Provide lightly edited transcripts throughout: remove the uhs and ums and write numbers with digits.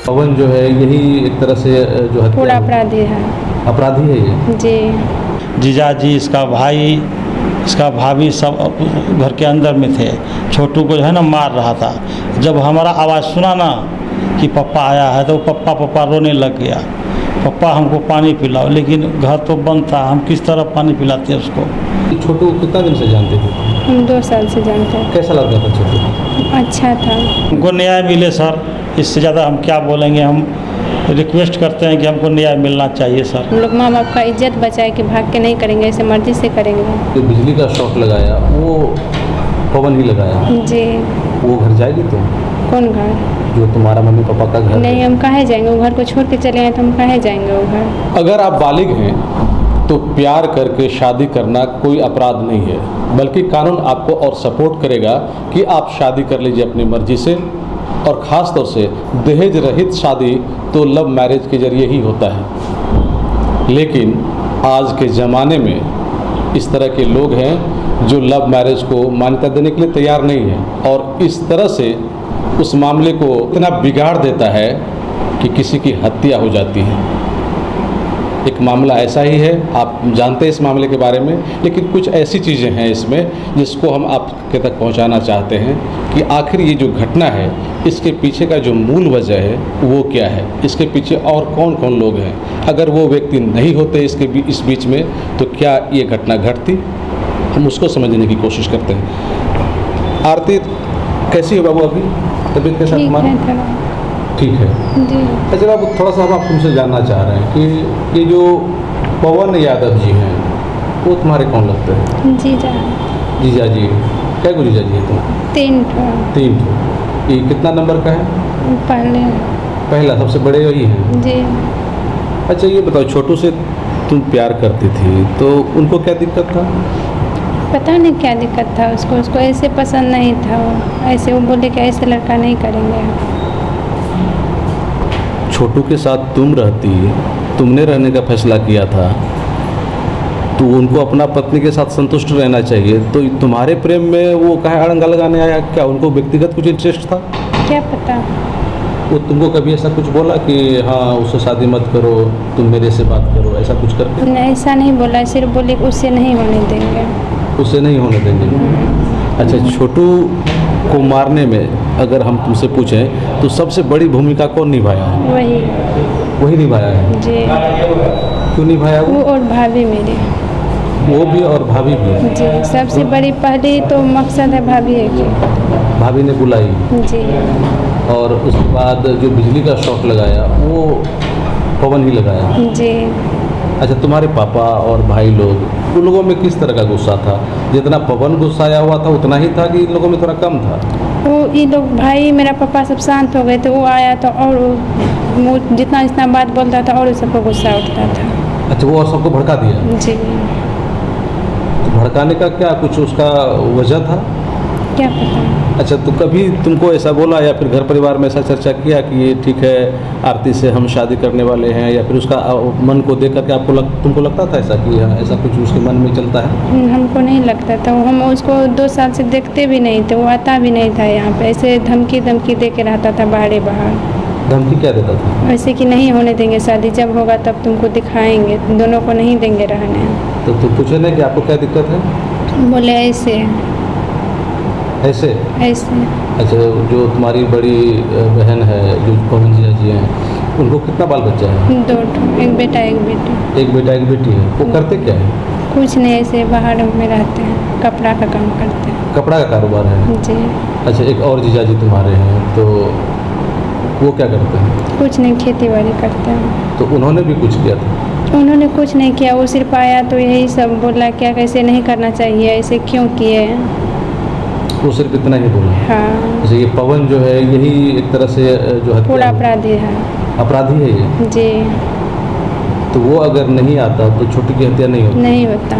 पवन जो है यही एक तरह से जो हत्या पूरा अपराधी है। अपराधी है ये। जी। जीजा जी, इसका भाई, इसका भाभी सब घर के अंदर में थे। छोटू को जो है ना मार रहा था। जब हमारा आवाज़ सुना ना कि पापा आया है तो पापा पापा रोने लग गया। पापा हमको पानी पिलाओ, लेकिन घर तो बंद था, हम किस तरह पानी पिलाते उसको। छोटू कितना दिन से जानते थे? हम 2 साल से जानते हैं। कैसा लगता था छोटू? अच्छा था। हमको न्याय मिले सर, इससे ज़्यादा हम क्या बोलेंगे। हम रिक्वेस्ट करते हैं कि हमको न्याय मिलना चाहिए सर। हम लोग माँ बाप का इज्जत बचाए कि भाग के नहीं करेंगे, ऐसे मर्जी से करेंगे। जो बिजली का शॉक लगाया वो पवन ही लगाया। जी। वो घर जाएगी तो? कौन घर? जो तुम्हारा मम्मी पापा का घर नहीं, है। हम काहे जाएंगे? वो घर को छोड़ के चले हैं तो हम काहे जाएंगे वो घर? अगर आप बालिग हैं तो प्यार करके शादी करना कोई अपराध नहीं है, बल्कि कानून आपको और सपोर्ट करेगा कि आप शादी कर लीजिए अपनी मर्जी से। और ख़ास तौर से दहेज रहित शादी तो लव मैरिज के जरिए ही होता है। लेकिन आज के ज़माने में इस तरह के लोग हैं जो लव मैरिज को मान्यता देने के लिए तैयार नहीं है, और इस तरह से उस मामले को इतना बिगाड़ देता है कि किसी की हत्या हो जाती है। एक मामला ऐसा ही है, आप जानते हैं इस मामले के बारे में, लेकिन कुछ ऐसी चीज़ें हैं इसमें जिसको हम आपके तक पहुंचाना चाहते हैं कि आखिर ये जो घटना है इसके पीछे का जो मूल वजह है वो क्या है, इसके पीछे और कौन कौन लोग हैं। अगर वो व्यक्ति नहीं होते इस बीच में तो क्या ये घटना घटती, हम उसको समझने की कोशिश करते हैं। आरती, कैसी हो बाबू अभी? तबीयत के साथ तुम्हारा ठीक है? जी। अच्छा बाबू, थोड़ा सा हम तुमसे जानना चाह रहे हैं कि ये जो पवन यादव जी हैं वो तुम्हारे कौन लगते हैं? जीजा। जीजा जी? क्या को जीजा जी है तुम? 3 ठो। 3 ठो। ये कितना नंबर का है? पहला, सबसे बड़े वही हैं? जी। अच्छा ये बताओ, छोटू से तुम प्यार करती थी तो उनको क्या दिक्कत था? पता नहीं क्या दिक्कत था उसको ऐसे पसंद नहीं था। वो ऐसे, वो बोले कि ऐसे लड़का नहीं करेंगे। छोटू के साथ तुम रहती, तुमने रहने का फैसला किया था, तो उनको अपना पत्नी के साथ संतुष्ट रहना चाहिए। तो तुम्हारे प्रेम में वो कहाँ अड़ंगा लगाने आया? क्या उनको व्यक्तिगत कुछ इंटरेस्ट था? क्या पता। वो तुमको कभी ऐसा कुछ बोला कि हाँ उससे शादी मत करो, तुम मेरे से बात करो, ऐसा कुछ करके? नहीं, ऐसा नहीं बोला, सिर्फ बोले कि उससे नहीं होने देंगे। उससे नहीं होने देंगे? अच्छा, छोटू को मारने में अगर हम तुमसे पूछें तो सबसे बड़ी भूमिका कौन निभाया है? वही निभाया है? जी। क्यों निभाया वो? और भाभी मेरी। वो भी और भाभी भी? जी। सबसे बड़ी पहली तो मकसद है भाभी है कि भाभी ने बुलाई। जी। और उसके बाद जो बिजली का शॉक लगाया वो पवन ही लगाया? जी। अच्छा, तुम्हारे पापा और भाई लोग, उन लोगों में किस तरह का गुस्सा था? जितना पवन गुस्साया हुआ था उतना ही था कि इन लोगों में थोड़ा कम था? वो ये लोग भाई, मेरा पापा सब शांत हो गए थे। वो आया तो और जितना बात बोलता था और सबको गुस्सा उठता था। अच्छा, वो और सबको भड़का दिया? जी। तो भड़काने का क्या कुछ उसका वजह था? क्या पता। अच्छा, तो कभी तुमको ऐसा बोला या फिर घर परिवार में ऐसा चर्चा किया कि ये ठीक है आरती से हम शादी करने वाले हैं, या फिर उसका मन को देख करके तुमको लगता था ऐसा कि हाँ ऐसा कुछ उसके मन में चलता है? हमको नहीं लगता था। हम उसको 2 साल से देखते भी नहीं थे, वो आता भी नहीं था यहाँ पे। ऐसे धमकी दे के रहता था बाहर। धमकी क्या देता था? ऐसे कि नहीं होने देंगे शादी, जब होगा तब तुमको दिखाएंगे, दोनों को नहीं देंगे रहने। तो तुम पूछे ना कि आपको क्या दिक्कत है? बोले ऐसे ऐसे? अच्छा, जो तुम्हारी बड़ी बहन है जो पवन जीजा जी हैं, उनको कितना बाल बच्चा है? 2 ठो, एक बेटा एक बेटी। एक बेटा एक बेटी है। वो करते क्या है? कुछ नहीं, ऐसे बाहर में रहते हैं, कपड़ा का काम करते हैं। कपड़ा का कारोबार है? जी। अच्छा, एक और जीजा जी तुम्हारे हैं, तो वो क्या करते हैं? कुछ नहीं, खेती बाड़ी करते हैं। तो उन्होंने भी कुछ किया था? उन्होंने कुछ नहीं किया। वो सिर्फ आया तो यही सब बोला क्या कैसे नहीं करना चाहिए, ऐसे क्यों किए। वो सिर्फ इतना ही बोला? हाँ। जैसे ये पवन जो है यही एक तरह से जो हत्या पूरा अपराधी है। अपराधी है ये? जी। तो वो अगर नहीं आता तो छोटू की हत्या नहीं होती? नहीं होता।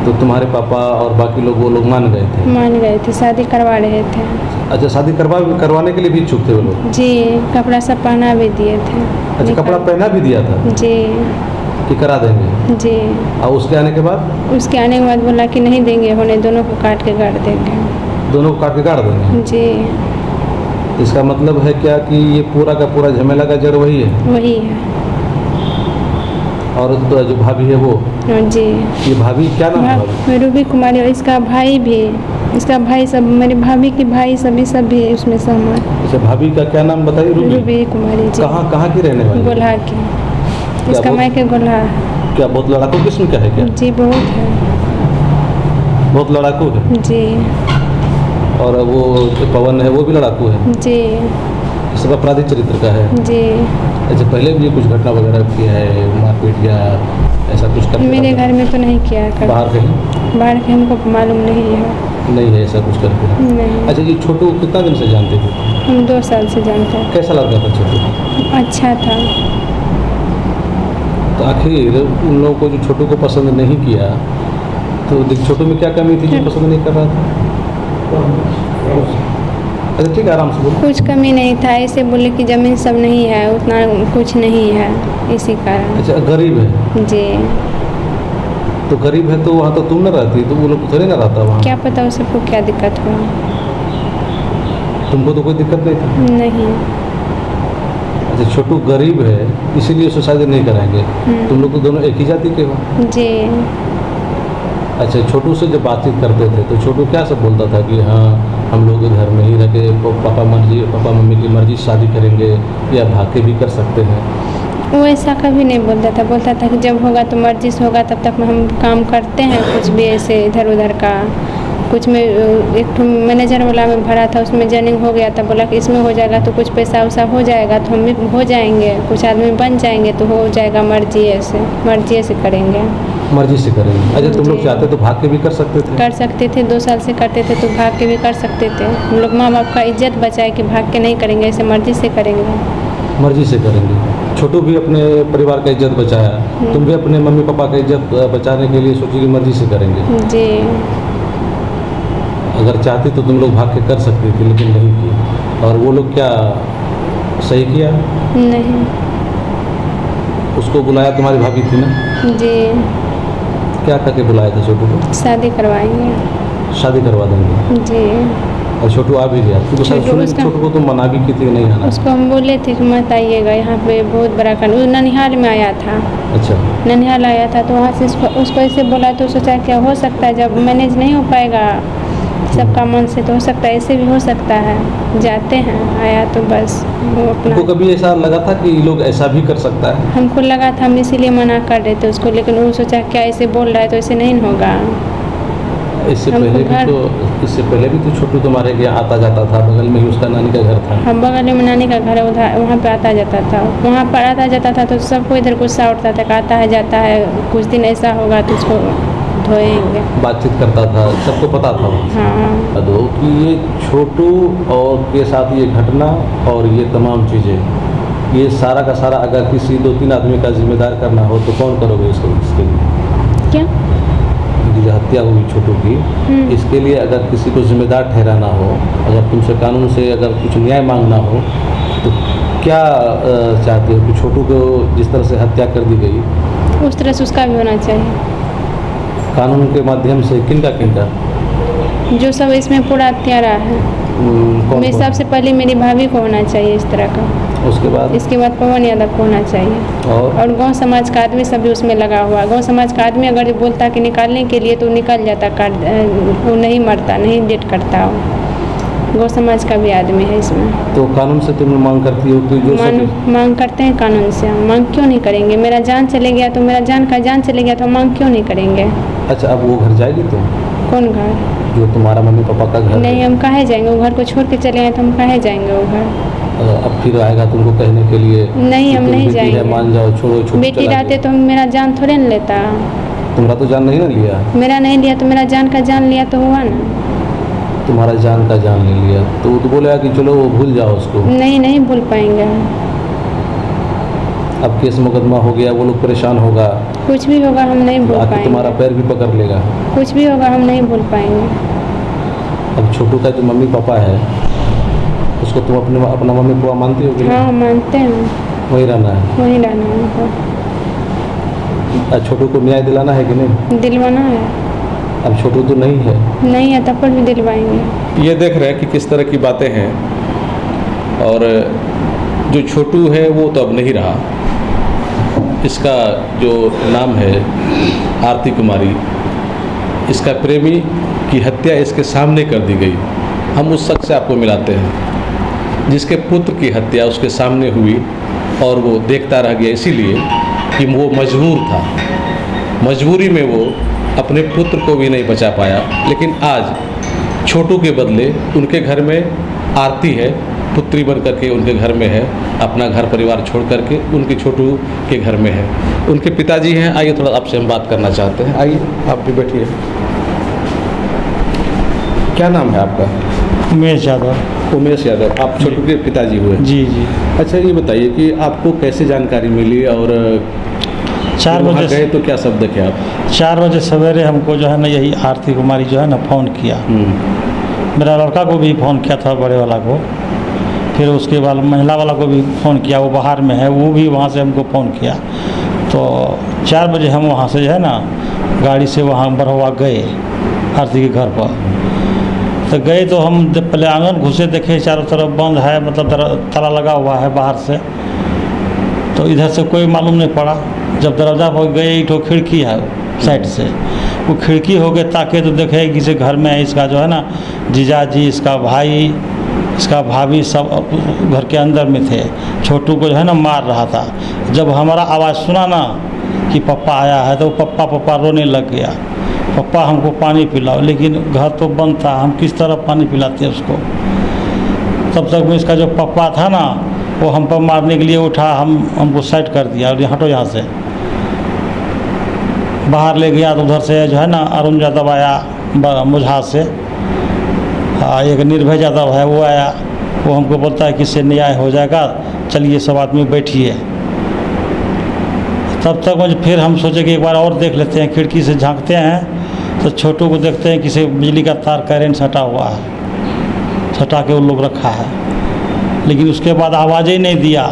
तो तुम्हारे पापा और बाकी लोग, वो लोग मान गए थे? मान गए थे, शादी करवा रहे थे। अच्छा, शादी करवाने के लिए भी इच्छुक थे वो लोग? जी। कपड़ा सब पहना भी दिए थे। अच्छा, कपड़ा पहना भी दिया था? जी। कि करा देंगे? जी। और उसके आने के बाद? उसके आने के बाद बोला कि नहीं देंगे होने, दोनों को काट के गाड़ देंगे। दोनों को काट के गाड़ देंगे? जी। इसका मतलब है क्या कि ये पूरा का पूरा झमेला का जड़ वही है? वही है। और तो जो भाभी है वो? जी। ये भाभी क्या नाम है भाभी? रूबी कुमारी, और इसका भाई भी, इसका भाई सब, मेरी भाभी की भाई सभी सब भी उसमें सहमत। अच्छा, भाभी का क्या नाम बताइए? रूबी कुमारी जी। कहाँ की रहने वाली? गोल्हा की। इसका मायके गोल्हा है। क्या बहुत लड़ाकू किस्म का है क्या? जी बहुत है। बहुत लड़ाकू है जी। और वो जो पवन है वो भी लड़ाकू है? जी। सब अपराधी चरित्र का है? जी। अच्छा, पहले भी कुछ घटना वगैरह किया है, मारपीट या ऐसा कुछ करके? मेरे घर में तो नहीं किया है। बाहर कहीं? बाहर के हमको मालूम नहीं है। नहीं है ऐसा कुछ करके? नहीं। अच्छा, ये छोटू कितना दिन से जानते थे? हम 2 साल से जानते हैं। कैसा लगता था छोटू? अच्छा था। तो आखिर उन लोगों को जो छोटू को पसंद नहीं किया, तो छोटू में क्या कमी थी जो पसंद नहीं कर रहा था? अच्छा ठीक है, आराम से बोलो। कुछ कमी नहीं था, ऐसे बोले कि ज़मीन सब नहीं है, उतना कुछ नहीं है, इसी कारण। अच्छा, गरीब है? जी। तो गरीब है तो वहाँ तो तुम न रहती, तो वो लोग थोड़ी ना रहता वहाँ? क्या पता उस सबको क्या दिक्कत हुआ। तुमको तो कोई दिक्कत नहीं थी? नहीं। अच्छा, छोटू गरीब है इसीलिए उससे शादी नहीं कराएंगे? तुम लोग तो दोनों एक ही जाति के हो? जी। अच्छा, छोटू से जब बातचीत करते थे तो छोटू क्या सब बोलता था कि हाँ हम लोग घर में ही रह के पापा मम्मी की मर्जी से शादी करेंगे या भाग के भी कर सकते हैं? वो ऐसा कभी नहीं बोलता था। बोलता था कि जब होगा तो मर्जी से होगा, तब तक हम काम करते हैं, कुछ भी ऐसे इधर उधर का। कुछ में एक मैनेजर वाला में भरा था, उसमें जर्निंग हो गया था, बोला कि इसमें हो जाएगा तो कुछ पैसा वैसा हो जाएगा तो हम भी हो जाएंगे, कुछ आदमी बन जाएंगे तो हो जाएगा, मर्जी से करेंगे। मर्जी से करेंगे? अच्छा, तुम लोग जी। चाहते तो भाग के भी कर सकते थे? कर सकते थे, 2 साल से करते थे तो भाग के भी कर सकते थे। हम लोग माँ बाप का इज्जत बचाए कि भाग के नहीं करेंगे, ऐसे मर्जी से करेंगे। मर्जी से करेंगे। छोटू भी अपने परिवार का इज्जत बचाया, तुम भी अपने मम्मी पापा का इज्जत बचाने के लिए सोची कि मर्जी से करेंगे? जी। अगर चाहती तो तुम लोग भाग के कर सकती थी, लेकिन नहीं की। और वो लोग क्या सही किया? नहीं। उसको बुलाया, तुम्हारी भाभी थी ना? जी। क्या करके बुलाया था छोटू को? शादी करवाएंगे। शादी करवा देंगे? जी। और छोटू आ भी गया? तो छोटू को तुम मना भी की थी नहीं आना? उसको हम बोले थे कि मत आइएगा, यहाँ पे बहुत बड़ा कानून। वो ननिहाल में आया था। अच्छा। ननिहाल आया था तो वहाँ से उसको ऐसे बोला तो सोचा क्या हो सकता है, जब मैनेज नहीं हो पाएगा सबका मन से तो हो सकता है, ऐसे भी हो सकता है। जाते हैं, आया तो बस वो अपना। तुमको कभी ऐसा लगा था कि लोग ऐसा भी कर सकता है? हमको लगा था, हम इसीलिए मना कर रहे थे उसको, लेकिन वो सोचा क्या ऐसे बोल रहा है तो ऐसे नहीं होगा। इससे पहले भी तो छोटू तुम्हारे के आता जाता था, बगल में ही उसका नानी का घर था। हम बगल में नानी का घर है, उधर वहाँ पे आता जाता था। वहाँ पर आता जाता था तो सबको इधर गुस्सा उठता था, आता है जाता है, कुछ दिन ऐसा होगा तो उसको धोएंगे। बातचीत करता था, सबको पता था। हाँ। दो कि ये छोटू और के साथ ये घटना और ये तमाम चीज़ें, ये सारा का सारा अगर किसी 2-3 आदमी का जिम्मेदार करना हो तो कौन करोगे इसके लिए? क्या? जो हत्या हुई छोटू की, इसके लिए अगर किसी को जिम्मेदार ठहराना हो, अगर तुमसे कानून से अगर कुछ न्याय मांगना हो तो क्या चाहते हो कि छोटू को जिस तरह से हत्या कर दी गई उस तरह से उसका भी होना चाहिए कानून के माध्यम से? किनका जो सब इसमें पूरा हत्यारा है। मेरे हिसाब से पहले मेरी भाभी को होना चाहिए इस तरह का, इसके बाद पवन यादव को होना चाहिए, और गांव समाज का आदमी सब भी उसमें लगा हुआ। गांव समाज का आदमी अगर बोलता कि निकालने के लिए तो निकल जाता, वो नहीं मरता, नहीं डेट करता। गांव समाज का भी आदमी है इसमें। तो कानून से तुम मांग करती हो कि जो मांग करते हैं कानून से, हम मांग क्यों नहीं करेंगे? मेरा जान चले गया तो मेरा जान चले गया तो हम मांग क्यों नहीं करेंगे? अच्छा, अब वो घर जाएगी तुम? कौन घर? जो तुम्हारा मम्मी पापा का घर? नहीं, हम काहे जाएंगे? वो घर को छोड़ के चले गए तो हम काहे जाएंगे वो घर? अब फिर आएगा तुमको कहने के लिए? नहीं, हम नहीं जाएंगे। मान जाओ, छोड़ो। बेटी रहते तो मेरा जान थोड़े न लेता। तुम्हारा तो जान नहीं ना लिया? मेरा नहीं लिया तो मेरा जान का जान लिया तो हुआ ना। तुम्हारा जान का जान ले लिया तो बोलेगा कि चलो वो भूल जाओ उसको। नहीं भूल पाएंगे। अब केस मुकदमा हो गया, वो लोग परेशान होगा, कुछ भी होगा, हम नहीं भूल पाएंगे। तुम्हारा पैर भी पकड़ लेगा, कुछ भी होगा, हम नहीं भूल पाएंगे। अब छोटू का जो मम्मी पापा है उसको तुम अपना मम्मी पापा मानती हो? हाँ, मानते हैं। वहीं रहना है? वहीं रहना है उनको। छोटू को न्याय दिलाना है कि नहीं? दिलवाना है। अब छोटू तो नहीं है? नहीं है, तब पर भी दिलवाएंगे। ये देख रहे हैं कि किस तरह की बातें हैं। और जो छोटू है वो तो अब नहीं रहा। इसका जो नाम है आरती कुमारी, इसका प्रेमी की हत्या इसके सामने कर दी गई। हम उस शख्स से आपको मिलाते हैं जिसके पुत्र की हत्या उसके सामने हुई और वो देखता रह गया, इसीलिए कि वो मजबूर था। मजबूरी में वो अपने पुत्र को भी नहीं बचा पाया। लेकिन आज छोटू के बदले उनके घर में आरती है, पुत्री बन करके उनके घर में है, अपना घर परिवार छोड़ करके उनके छोटू के घर में है। उनके पिताजी हैं, आइए थोड़ा आपसे हम बात करना चाहते हैं। आइए आप भी बैठिए। क्या नाम है आपका? उमेश यादव। उमेश यादव, आप छोटू के पिताजी हुए? जी जी। अच्छा ये बताइए कि आपको कैसे जानकारी मिली और 4 बजे गए तो क्या शब्द देखे आप? 4 बजे सवेरे हमको जो है ना यही आरती कुमारी जो है ना फ़ोन किया। मेरा लड़का को भी फ़ोन किया था, बड़े वाला को। फिर उसके बाद महिला वाला को भी फ़ोन किया, वो बाहर में है, वो भी वहाँ से हमको फ़ोन किया। तो 4 बजे हम वहाँ से जो है ना गाड़ी से वहाँ बरहवा गए आरती के घर पर। तो गए तो हम जब पहले आंगन घुसे देखे चारों तरफ बंद है, मतलब ताला लगा हुआ है बाहर से। तो इधर से कोई मालूम नहीं पड़ा। जब दरवाज़ा पर गए, एक तो खिड़की है साइड से, वो खिड़की हो गए ताके तो देखे किसी घर में इसका जो है ना जीजाजी, इसका भाई, इसका भाभी सब घर के अंदर में थे। छोटू को जो है ना मार रहा था। जब हमारा आवाज़ सुना ना कि पप्पा आया है तो पप्पा पप्पा रोने लग गया। पप्पा हमको पानी पिलाओ, लेकिन घर तो बंद था, हम किस तरह पानी पिलाते उसको। तब तक में इसका जो पप्पा था ना वो हम पर मारने के लिए उठा, हमको साइड कर दिया और हटो यहाँ से। बाहर ले गया तो उधर से जो है ना अरुण यादव आया मुझा से, एक निर्भय यादव है वो आया। वो हमको बोलता है कि इससे न्याय हो जाएगा, चलिए सब आदमी बैठिए। तब तक मुझे फिर हम सोचे कि एक बार और देख लेते हैं। खिड़की से झांकते हैं तो छोटू को देखते हैं किसी बिजली का तार करेंट सटा हुआ है, सटा के वो लोग रखा है। लेकिन उसके बाद आवाज़ ही नहीं दिया।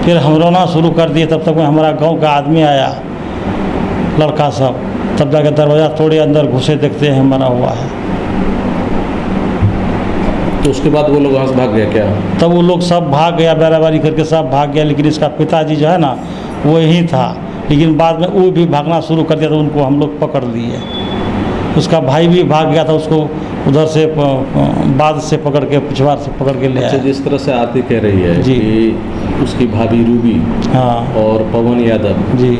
फिर हम रोना शुरू कर दिए। तब तक में हमारा गांव का आदमी आया, लड़का सब। तब जाकर दरवाज़ा तोड़े अंदर घुसे, देखते हैं मरा हुआ है। तो उसके बाद वो लोग वहाँ से भाग गया क्या? तब वो लोग सब भाग गया, बैराबारी करके सब भाग गया। लेकिन इसका पिताजी जो है ना वो ही था। लेकिन बाद में वो भी भागना शुरू कर दिया तो उनको हम लोग पकड़ लिए। उसका भाई भी भाग गया था, उसको उधर से बाद से पकड़ के, पिछवाड़ से पकड़ के ले आया। अच्छा, जिस तरह से आरती कह रही है जी कि उसकी भाभी रूबी हाँ और पवन यादव जी,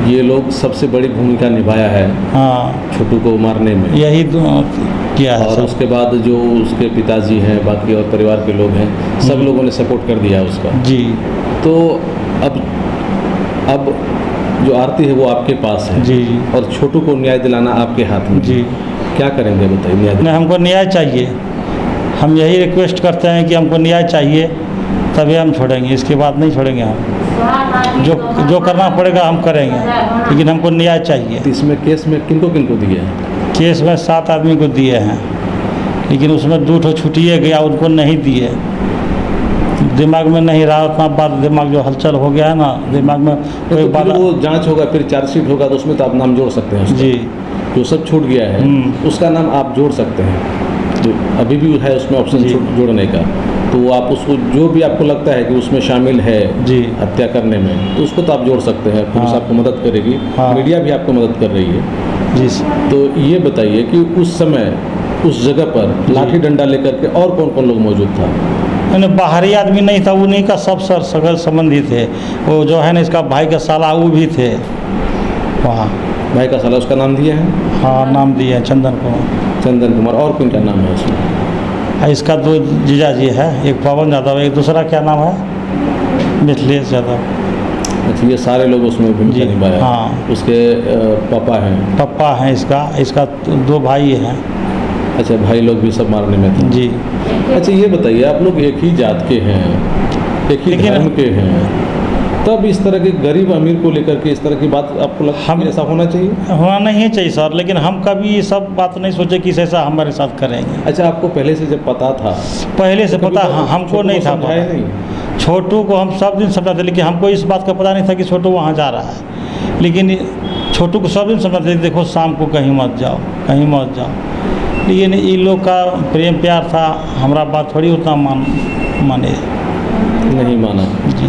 ये लोग सबसे बड़ी भूमिका निभाया है हाँ छोटू को मारने में, यही किया है। और उसके बाद जो उसके पिताजी हैं, बाकी और परिवार के लोग हैं, सब लोगों ने सपोर्ट कर दिया उसका। जी। तो अब जो आरती है वो आपके पास है जी और छोटू को न्याय दिलाना आपके हाथ में। जी। क्या करेंगे बताइए? न्याय नहीं, हमको न्याय चाहिए। हम यही रिक्वेस्ट करते हैं कि हमको न्याय चाहिए, तभी हम छोड़ेंगे, इसके बाद नहीं छोड़ेंगे हम। जो करना पड़ेगा हम करेंगे, लेकिन हमको न्याय चाहिए। तो इसमें केस में किनको दिए हैं? केस में 7 आदमी को दिए हैं, लेकिन उसमें 2 ठो छुट्टिए गया, उनको नहीं दिए। दिमाग में नहीं रहा उतना बात, दिमाग जो हलचल हो गया है ना दिमाग में कोई तो बात। वो जांच होगा, फिर चार्जशीट होगा, तो उसमें तो आप नाम जोड़ सकते हैं उसका। जी। जो सब छूट गया है उसका नाम आप जोड़ सकते हैं। जो अभी भी है उसमें ऑप्शन जोड़ने का, तो वो आप उसको जो भी आपको लगता है कि उसमें शामिल है जी हत्या करने में, तो उसको तो आप जोड़ सकते हैं। पुलिस आपको मदद करेगी, मीडिया भी आपको मदद कर रही है जी। तो ये बताइए कि उस समय उस जगह पर लाठी डंडा लेकर के और कौन कौन लोग मौजूद था? मैंने बाहरी आदमी नहीं था, उन्हीं का सब सगल संबंधी थे। वो जो है ना इसका भाई का साला वो भी थे वहाँ। भाई का साला, उसका नाम दिया है? हाँ नाम दिए हैं, चंदन कुमार। चंदन कुमार। और कौन का नाम है उसमें? इसका 2 जीजाजी है, एक पवन यादव, एक दूसरा क्या नाम है, मिथिलेश यादव। अच्छा, ये सारे लोग उसमें भूमिका निभाया। हाँ। उसके पापा हैं? पापा हैं इसका 2 भाई हैं। अच्छा, भाई लोग भी सब मारने में थे? जी। अच्छा ये बताइए, आप लोग एक ही जात के हैं, एक ही धर्म के हैं, तब इस तरह के गरीब अमीर को लेकर के इस तरह की बात आपको लगता है ऐसा होना चाहिए? होना नहीं चाहिए सर, लेकिन हम कभी ये सब बात नहीं सोचे कि ऐसा हमारे साथ करेंगे। अच्छा, आपको पहले से जब पता था? पहले से पता हमको नहीं था पता। नहीं, छोटू को हम सब दिन समझाते, लेकिन हमको इस बात का पता नहीं था कि छोटू वहाँ जा रहा है। लेकिन छोटू को सब दिन समझाते, देखो शाम को कहीं मत जाओ, कहीं मत जाओ। लेकिन इन लोग का प्रेम प्यार था, हमारा बात थोड़ी उतना माने। नहीं माना।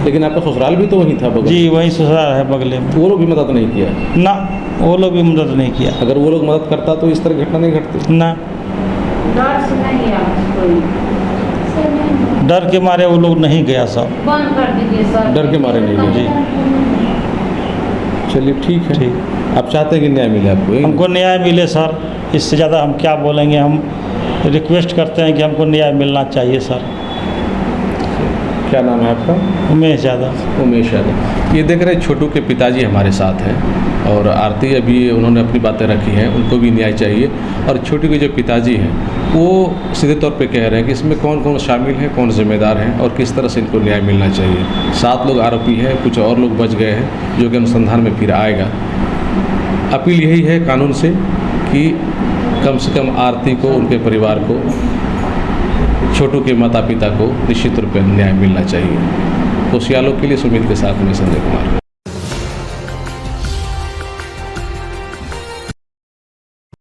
लेकिन आपका ससुराल भी तो वहीं था बगल? जी वहीं ससुराल है बगले में। वो लोग भी मदद नहीं किया? ना, वो लोग भी मदद नहीं किया। अगर वो लोग मदद करता तो इस तरह घटना नहीं घटती? ना, डर के मारे वो लोग नहीं गया सब। बंद कर दीजिए सर। डर के मारे नहीं गए? जी। चलिए ठीक है। ठीक। आप चाहते हैं कि न्याय मिले आपको? यही हमको न्याय मिले सर, इससे ज़्यादा हम क्या बोलेंगे। हम रिक्वेस्ट करते हैं कि हमको न्याय मिलना चाहिए सर। क्या नाम है आपका? उमेश यादव। उमेश यादव। ये देख रहे हैं छोटू के पिताजी हमारे साथ हैं और आरती अभी उन्होंने अपनी बातें रखी हैं, उनको भी न्याय चाहिए। और छोटू के जो पिताजी हैं वो सीधे तौर पे कह रहे हैं कि इसमें कौन कौन शामिल है, कौन जिम्मेदार हैं और किस तरह से इनको न्याय मिलना चाहिए। 7 लोग आरोपी हैं, कुछ और लोग बच गए हैं जो कि अनुसंधान में फिर आएगा। अपील यही है कानून से कि कम से कम आरती को, उनके परिवार को, छोटू के माता पिता को निश्चित रूप से न्याय मिलना चाहिए। होशियारों के लिए सुमित के साथ में संजय कुमार।